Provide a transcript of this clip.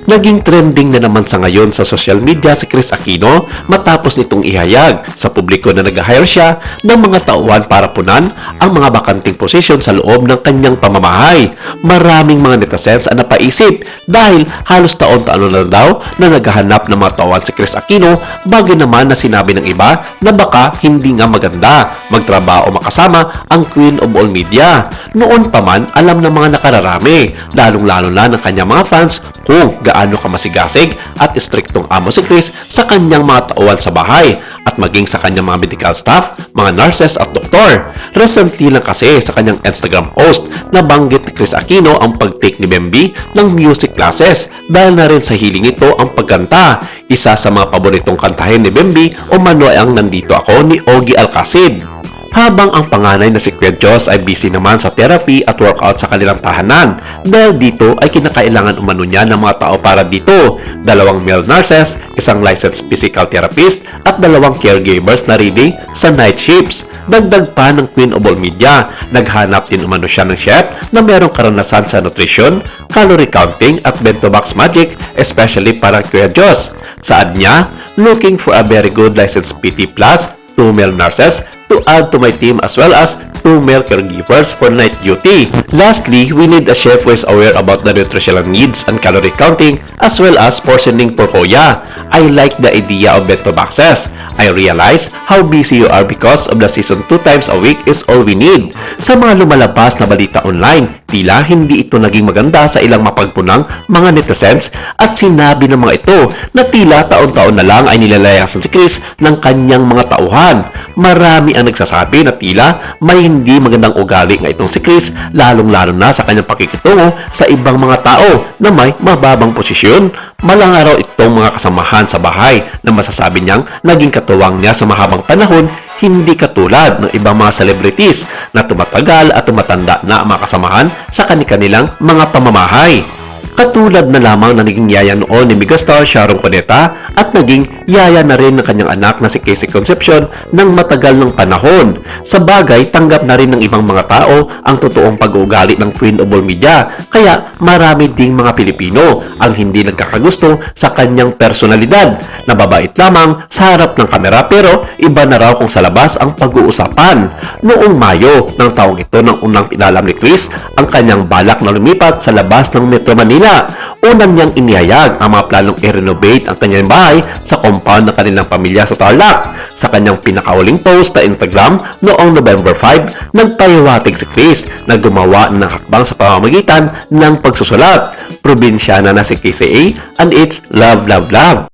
Naging trending na naman sa ngayon sa social media si Chris Aquino matapos nitong ihayag sa publiko na nag-hire siya ng mga tauhan para punan ang mga bakanting posisyon sa loob ng kanyang pamamahay. Maraming mga netizens ang napaisip dahil halos taon-taon na daw na naghahanap ng mga tauhan si Chris Aquino, bago naman na sinabi ng iba na baka hindi nga maganda magtrabaho o makasama ang Queen of All Media. Noon pa man, alam ng mga nakararami, lalong-lalo na ng kanyang mga fans, kung gaano kamasigasig at striktong amo si Chris sa kanyang mga tauhan sa bahay at maging sa kanyang mga medical staff, mga nurses at doktor. Recently lang kasi sa kanyang Instagram post, nabanggit ni Chris Aquino ang pag-take ni Bemby ng music classes dahil na rin sa hiling ito ang pagkanta. Isa sa mga paboritong kantahin ni Bemby o Manoy ang Nandito Ako ni Ogie Alcacid. Habang ang panganay na si Kuya Diyos ay busy naman sa therapy at workout sa kanilang tahanan, dahil dito ay kinakailangan umano niya ng mga tao para dito, 2 male nurses, isang licensed physical therapist at 2 caregivers na ready sa night shifts. Dagdag pa ng Queen of All Media, naghanap din umano siya ng chef na merong karanasan sa nutrition, calorie counting at bento box magic, especially para Kuya Diyos. Saad niya, looking for a very good licensed PT plus 2 male nurses to add to my team as well as 2 male caregivers for night duty. Lastly, we need a chef who is aware about the nutritional needs and calorie counting as well as portioning for Kuya. I like the idea of bento boxes. I realize how busy you are because of the season 2 times a week is all we need. Sa mga lumalabas na balita online, tila hindi ito naging maganda sa ilang mapagpunang mga netizens at sinabi ng mga ito na tila taon-taon na lang ay nilalayasan si Chris ng kanyang mga tauhan. Marami ang nagsasabi na tila may hindi magandang ugali nga itong si Chris, lalong-lalo na sa kanyang pakikitungo sa ibang mga tao na may mababang posisyon. Malang araw itong mga kasamahan sa bahay na masasabi niyang naging katuwang niya sa mahabang panahon, hindi katulad ng ibang mga celebrities na tumatagal at tumatanda na ang mga kasamahan sa kanilang mga pamamahay. Katulad na lamang na naging yaya noon ni megastar Sharon Cuneta at naging yaya na rin ng kanyang anak na si Casey Concepcion ng matagal ng panahon. Sa bagay, tanggap na rin ng ibang mga tao ang totoong pag-uugali ng Queen of All Media, kaya marami ding mga Pilipino ang hindi nagkakagusto sa kanyang personalidad. Nababait lamang sa harap ng kamera pero iba na raw kung sa labas ang pag-uusapan. Noong Mayo ng taong ito nang unang pinalam ni Chris ang kanyang balak na lumipat sa labas ng Metro Manila. Unang niyang inihayag ang mga planong i-renovate ang kanyang bahay sa compound ng kanilang pamilya sa Tarlac. Sa kanyang pinakauling post na Instagram noong November 5, nagpahiwatig si Chris na gumawa ng hakbang sa pamamagitan ng pagsusulat. Probinsyana na si KCA and it's love, love, love.